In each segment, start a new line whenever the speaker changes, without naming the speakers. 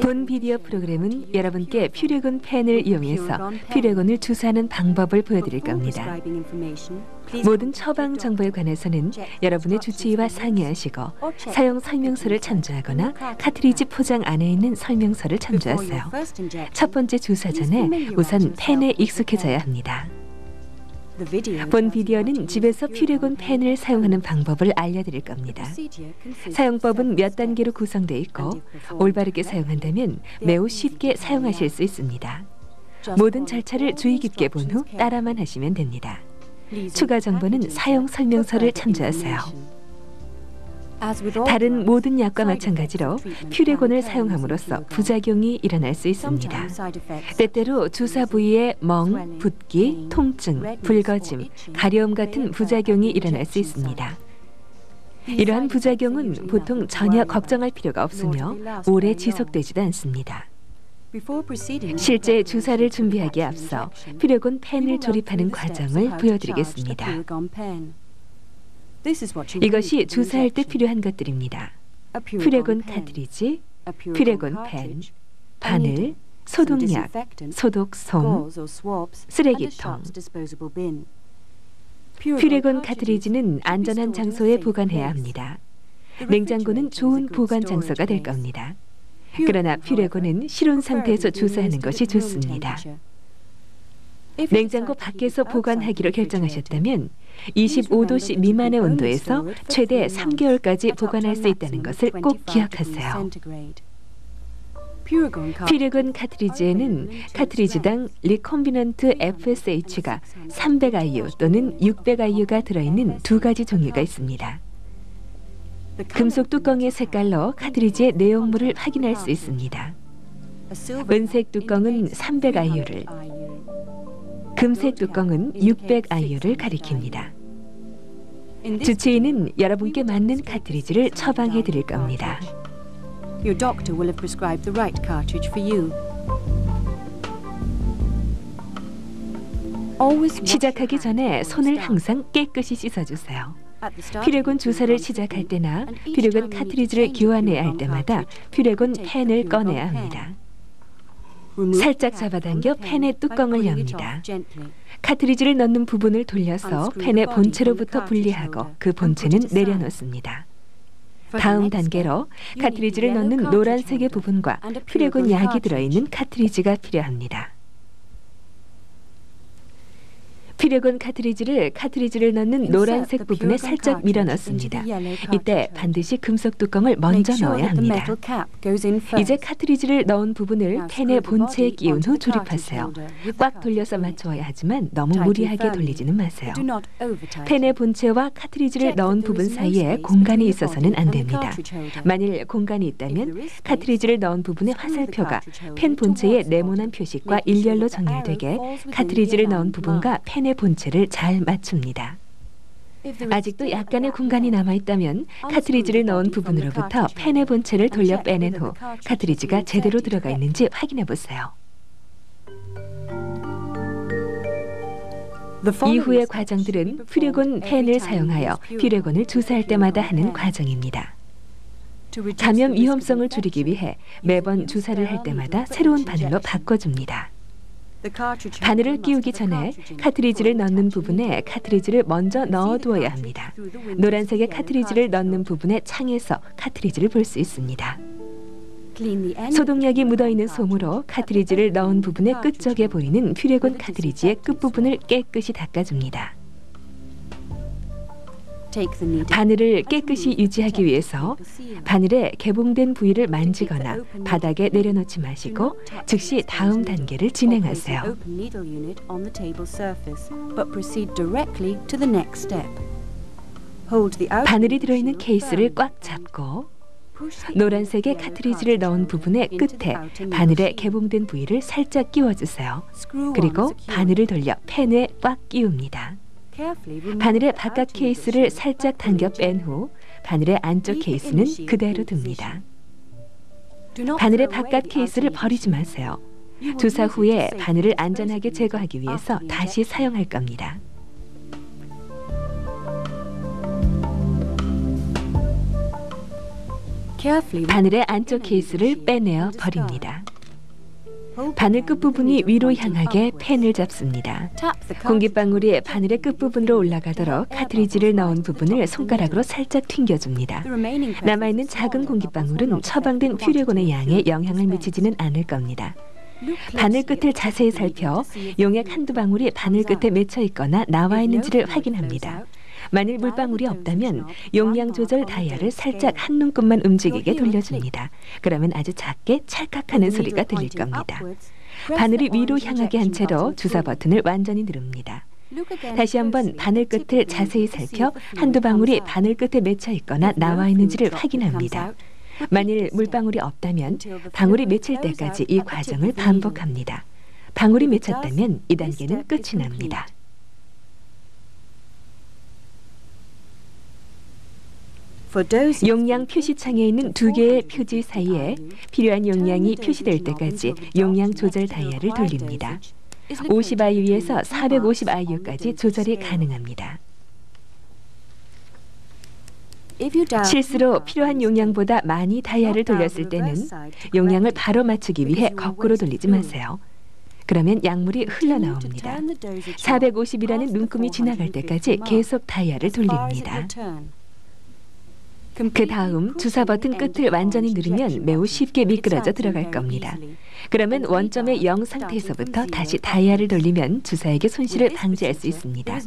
본 비디오 프로그램은 여러분께 퓨레곤 펜을 이용해서 퓨레곤을 주사하는 방법을 보여드릴 겁니다. 모든 처방 정보에 관해서는 여러분의 주치의와 상의하시고 사용 설명서를 참조하거나 카트리지 포장 안에 있는 설명서를 참조하세요. 첫 번째 주사 전에 우선 펜에 익숙해져야 합니다. 본 비디오는 집에서 퓨레곤 펜을 사용하는 방법을 알려드릴 겁니다. 사용법은 몇 단계로 구성되어 있고 올바르게 사용한다면 매우 쉽게 사용하실 수 있습니다. 모든 절차를 주의 깊게 본 후 따라만 하시면 됩니다. 추가 정보는 사용 설명서를 참조하세요. 다른 모든 약과 마찬가지로 퓨레곤을 사용함으로써 부작용이 일어날 수 있습니다. 때때로 주사 부위에 멍, 붓기, 통증, 붉어짐, 가려움 같은 부작용이 일어날 수 있습니다. 이러한 부작용은 보통 전혀 걱정할 필요가 없으며 오래 지속되지도 않습니다. 실제 주사를 준비하기에 앞서 퓨레곤 펜을 조립하는 과정을 보여드리겠습니다. 이것이 주사할 때 필요한 것들입니다. 퓨레곤 카트리지, 퓨레곤 펜, 바늘, 소독약, 소독솜, 쓰레기통. 퓨레곤 카트리지는 안전한 장소에 보관해야 합니다. 냉장고는 좋은 보관 장소가 될 겁니다. 그러나 퓨레곤은 실온 상태에서 주사하는 것이 좋습니다. 냉장고 밖에서 보관하기로 결정하셨다면 25도씨 미만의 온도에서 최대 3개월까지 보관할 수 있다는 것을 꼭 기억하세요. 퓨레곤 카트리지에는 카트리지당 리콤비넌트 FSH가 300IU 또는 600IU가 들어있는 두 가지 종류가 있습니다. 금속 뚜껑의 색깔로 카트리지의 내용물을 확인할 수 있습니다. 은색 뚜껑은 300IU를, 금색 뚜껑은 600IU를 가리킵니다. 주치의는 여러분께 맞는 카트리지를 처방해 드릴 겁니다. 시작하기 전에 손을 항상 깨끗이 씻어주세요. 퓨레곤 주사를 시작할 때나 퓨레곤 카트리지를 교환해야 할 때마다 퓨레곤 펜을 꺼내야 합니다. 살짝 잡아당겨 펜의 뚜껑을 엽니다. 카트리지를 넣는 부분을 돌려서 펜의 본체로부터 분리하고 그 본체는 내려놓습니다. 다음 단계로 카트리지를 넣는 노란색의 부분과 퓨레곤 약이 들어있는 카트리지가 필요합니다. 퓨레곤 카트리지를 넣는 노란색 부분에 살짝 밀어 넣습니다. 이때 반드시 금속 뚜껑을 먼저 넣어야 합니다. 이제 카트리지를 넣은 부분을 펜의 본체에 끼운 후 조립하세요. 꽉 돌려서 맞춰야 하지만 너무 무리하게 돌리지는 마세요. 펜의 본체와 카트리지를 넣은 부분 사이에 공간이 있어서는 안 됩니다. 만일 공간이 있다면 카트리지를 넣은 부분의 화살표가 펜 본체의 네모난 표식과 일렬로 정렬되게 카트리지를 넣은 부분과 펜의 본체를 잘 맞춥니다. 아직도 약간의 공간이 남아있다면 카트리지를 넣은 부분으로부터 펜의 본체를 돌려 빼낸 후 카트리지가 제대로 들어가 있는지 확인해 보세요. 이후의 과정들은 퓨레곤 펜을 사용하여 퓨레곤을 주사할 때마다 하는 과정입니다. 감염 위험성을 줄이기 위해 매번 주사를 할 때마다 새로운 바늘로 바꿔줍니다. 바늘을 끼우기 전에 카트리지를 넣는 부분에 카트리지를 먼저 넣어두어야 합니다. 노란색의 카트리지를 넣는 부분의 창에서 카트리지를 볼 수 있습니다. 소독약이 묻어있는 솜으로 카트리지를 넣은 부분의 끝쪽에 보이는 퓨레곤 카트리지의 끝부분을 깨끗이 닦아줍니다. 바늘을 깨끗이 유지하기 위해서 바늘의 개봉된 부위를 만지거나 바닥에 내려놓지 마시고 즉시 다음 단계를 진행하세요. 바늘이 들어있는 케이스를 꽉 잡고 노란색의 카트리지를 넣은 부분의 끝에 바늘의 개봉된 부위를 살짝 끼워주세요. 그리고 바늘을 돌려 펜에 꽉 끼웁니다. 바늘의 바깥 케이스를 살짝 당겨 뺀 후 바늘의 안쪽 케이스는 그대로 둡니다. 바늘의 바깥 케이스를 버리지 마세요. 주사 후에 바늘을 안전하게 제거하기 위해서 다시 사용할 겁니다. 바늘의 안쪽 케이스를 빼내어 버립니다. 바늘 끝부분이 위로 향하게 펜을 잡습니다. 공기방울이 바늘의 끝부분으로 올라가도록 카트리지를 넣은 부분을 손가락으로 살짝 튕겨줍니다. 남아있는 작은 공기방울은 처방된 퓨레곤의 양에 영향을 미치지는 않을 겁니다. 바늘 끝을 자세히 살펴 용액 한두 방울이 바늘 끝에 맺혀 있거나 나와 있는지를 확인합니다. 만일 물방울이 없다면 용량 조절 다이얼을 살짝 한 눈곱만 움직이게 돌려줍니다. 그러면 아주 작게 찰칵하는 소리가 들릴 겁니다. 바늘이 위로 향하게 한 채로 주사 버튼을 완전히 누릅니다. 다시 한번 바늘 끝을 자세히 살펴 한두 방울이 바늘 끝에 맺혀 있거나 나와 있는지를 확인합니다. 만일 물방울이 없다면 방울이 맺힐 때까지 이 과정을 반복합니다. 방울이 맺혔다면 이 단계는 끝이 납니다. 용량 표시창에 있는 두 개의 표지 사이에 필요한 용량이 표시될 때까지 용량 조절 다이얼을 돌립니다. 50IU에서 450IU까지 조절이 가능합니다. 실수로 필요한 용량보다 많이 다이얼을 돌렸을 때는 용량을 바로 맞추기 위해 거꾸로 돌리지 마세요. 그러면 약물이 흘러나옵니다. 450이라는 눈금이 지나갈 때까지 계속 다이얼을 돌립니다. 그 다음 주사 버튼 끝을 완전히 누르면 매우 쉽게 미끄러져 들어갈 겁니다. 그러면 원점의 0 상태에서부터 다시 다이얼을 돌리면 주사액의 손실을 방지할 수 있습니다.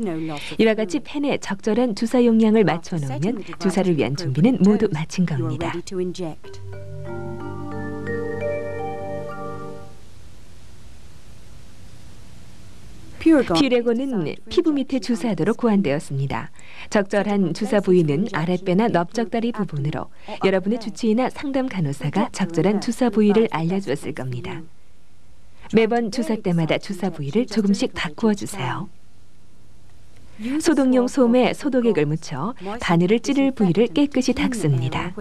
이와 같이 펜에 적절한 주사 용량을 맞춰 놓으면 주사를 위한 준비는 모두 마친 겁니다. 퓨레곤은 피부 밑에 주사하도록 고안되었습니다. 적절한 주사 부위는 아랫배나 넓적다리 부분으로 여러분의 주치의나 상담 간호사가 적절한 주사 부위를 알려주었을 겁니다. 매번 주사 때마다 주사 부위를 조금씩 바꾸어 주세요. 소독용 솜에 소독액을 묻혀 바늘을 찌를 부위를 깨끗이 닦습니다.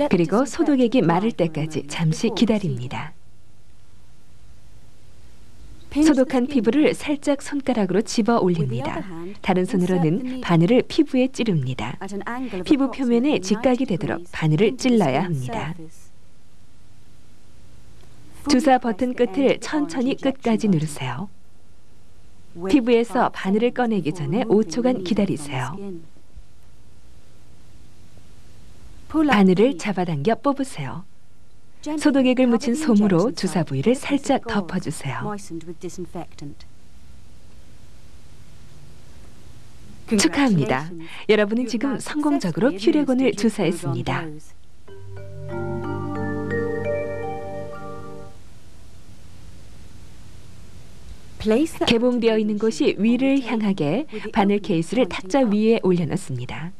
그리고 소독액이 마를 때까지 잠시 기다립니다. 소독한 피부를 살짝 손가락으로 집어 올립니다. 다른 손으로는 바늘을 피부에 찌릅니다. 피부 표면에 직각이 되도록 바늘을 찔러야 합니다. 주사 버튼 끝을 천천히 끝까지 누르세요. 피부에서 바늘을 꺼내기 전에 5초간 기다리세요. 바늘을 잡아당겨 뽑으세요. 소독액을 묻힌 솜으로 주사 부위를 살짝 덮어주세요. 축하합니다. 여러분은 지금 성공적으로 퓨레곤을 주사했습니다. 개봉되어 있는 곳이 위를 향하게 바늘 케이스를 탁자 위에 올려놓습니다.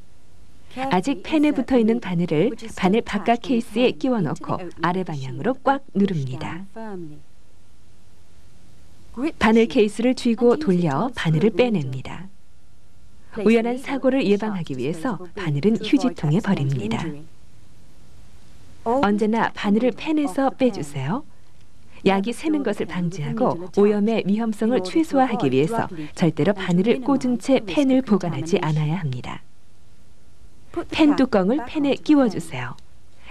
아직 펜에 붙어있는 바늘을 바늘 바깥 케이스에 끼워 넣고 아래 방향으로 꽉 누릅니다. 바늘 케이스를 쥐고 돌려 바늘을 빼냅니다. 우연한 사고를 예방하기 위해서 바늘은 휴지통에 버립니다. 언제나 바늘을 펜에서 빼주세요. 약이 새는 것을 방지하고 오염의 위험성을 최소화하기 위해서 절대로 바늘을 꽂은 채 펜을 보관하지 않아야 합니다. 펜 뚜껑을 펜에 끼워주세요.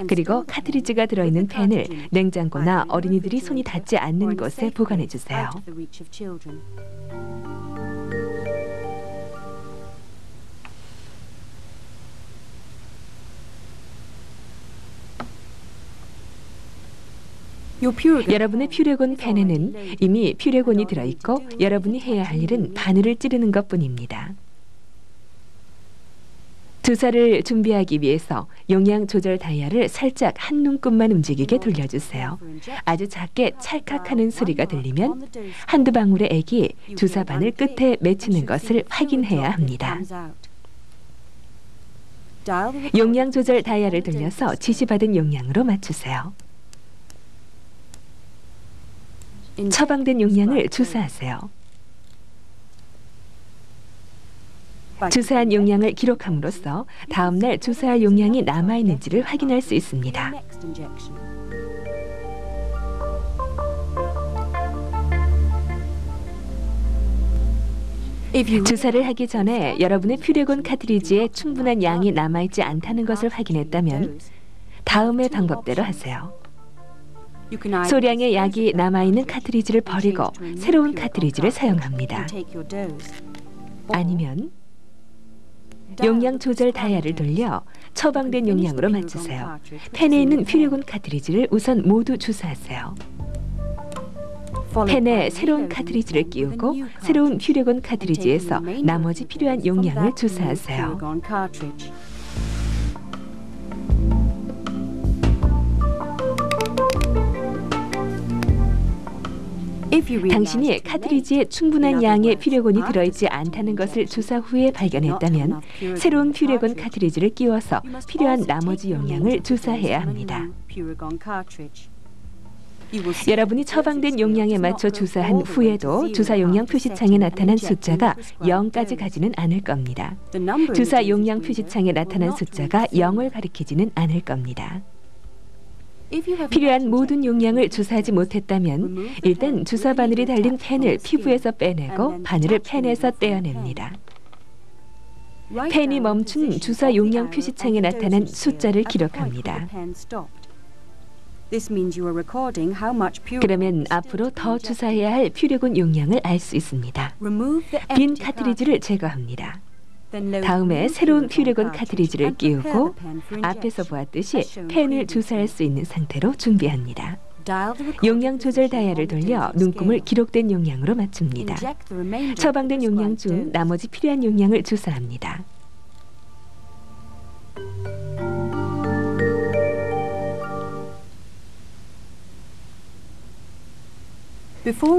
그리고 카트리지가 들어있는 펜을 냉장고나 어린이들이 손이 닿지 않는 곳에 보관해주세요. 여러분의 퓨레곤 펜에는 이미 퓨레곤이 들어있고 여러분이 해야 할 일은 바늘을 찌르는 것뿐입니다. 주사를 준비하기 위해서 용량 조절 다이얼을 살짝 한 눈곱만 움직이게 돌려주세요. 아주 작게 찰칵하는 소리가 들리면 한두 방울의 액이 주사 바늘 끝에 맺히는 것을 확인해야 합니다. 용량 조절 다이얼을 돌려서 지시받은 용량으로 맞추세요. 처방된 용량을 주사하세요. 주사한 용량을 기록함으로써 다음날 주사할 용량이 남아있는지를 확인할 수 있습니다. 주사를 하기 전에 여러분의 퓨레곤 카트리지에 충분한 양이 남아있지 않다는 것을 확인했다면 다음의 방법대로 하세요. 소량의 약이 남아있는 카트리지를 버리고 새로운 카트리지를 사용합니다. 아니면 용량 조절 다이얼을 돌려 처방된 용량으로 맞추세요. 펜에 있는 퓨레곤 카트리지를 우선 모두 주사하세요. 펜에 새로운 카트리지를 끼우고 새로운 퓨레곤 카트리지에서 나머지 필요한 용량을 주사하세요. 당신이 카트리지에 충분한 양의 퓨레곤이 들어있지 않다는 것을 주사 후에 발견했다면 새로운 퓨레곤 카트리지를 끼워서 필요한 나머지 용량을 주사해야 합니다. 여러분이 처방된 용량에 맞춰 주사한 후에도 주사 용량 표시창에 나타난 숫자가 0까지 가지는 않을 겁니다. 주사 용량 표시창에 나타난 숫자가 0을 가리키지는 않을 겁니다. 필요한 모든 용량을 주사하지 못했다면 일단 주사 바늘이 달린 펜을 피부에서 빼내고 바늘을 펜에서 떼어냅니다. 펜이 멈춘 주사 용량 표시창에 나타난 숫자를 기록합니다. 그러면 앞으로 더 주사해야 할 퓨레곤 용량을 알 수 있습니다. 빈 카트리지를 제거합니다. 다음에 새로운 퓨레곤 카트리지를 끼우고 앞에서 보았듯이 펜을 주사할 수 있는 상태로 준비합니다. 용량 조절 다이얼을 돌려 눈금을 기록된 용량으로 맞춥니다. 처방된 용량 중 나머지 필요한 용량을 주사합니다.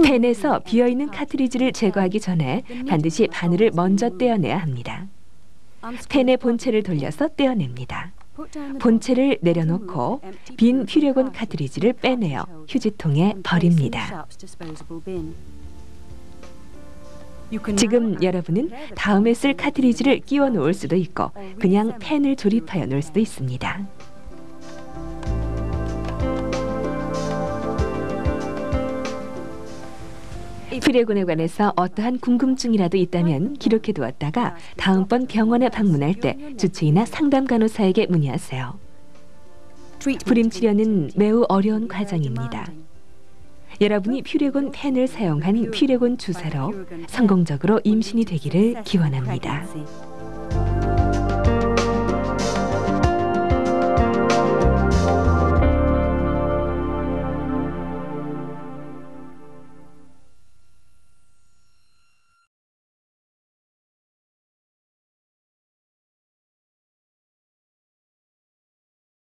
펜에서 비어있는 카트리지를 제거하기 전에 반드시 바늘을 먼저 떼어내야 합니다. 펜의 본체를 돌려서 떼어냅니다. 본체를 내려놓고 빈 퓨레곤 카트리지를 빼내어 휴지통에 버립니다. 지금 여러분은 다음에 쓸 카트리지를 끼워 놓을 수도 있고 그냥 펜을 조립하여 놓을 수도 있습니다. 퓨레곤에 관해서 어떠한 궁금증이라도 있다면 기록해 두었다가 다음번 병원에 방문할 때 주치의나 상담 간호사에게 문의하세요. 불임 치료는 매우 어려운 과정입니다. 여러분이 퓨레곤 펜을 사용한 퓨레곤 주사로 성공적으로 임신이 되기를 기원합니다.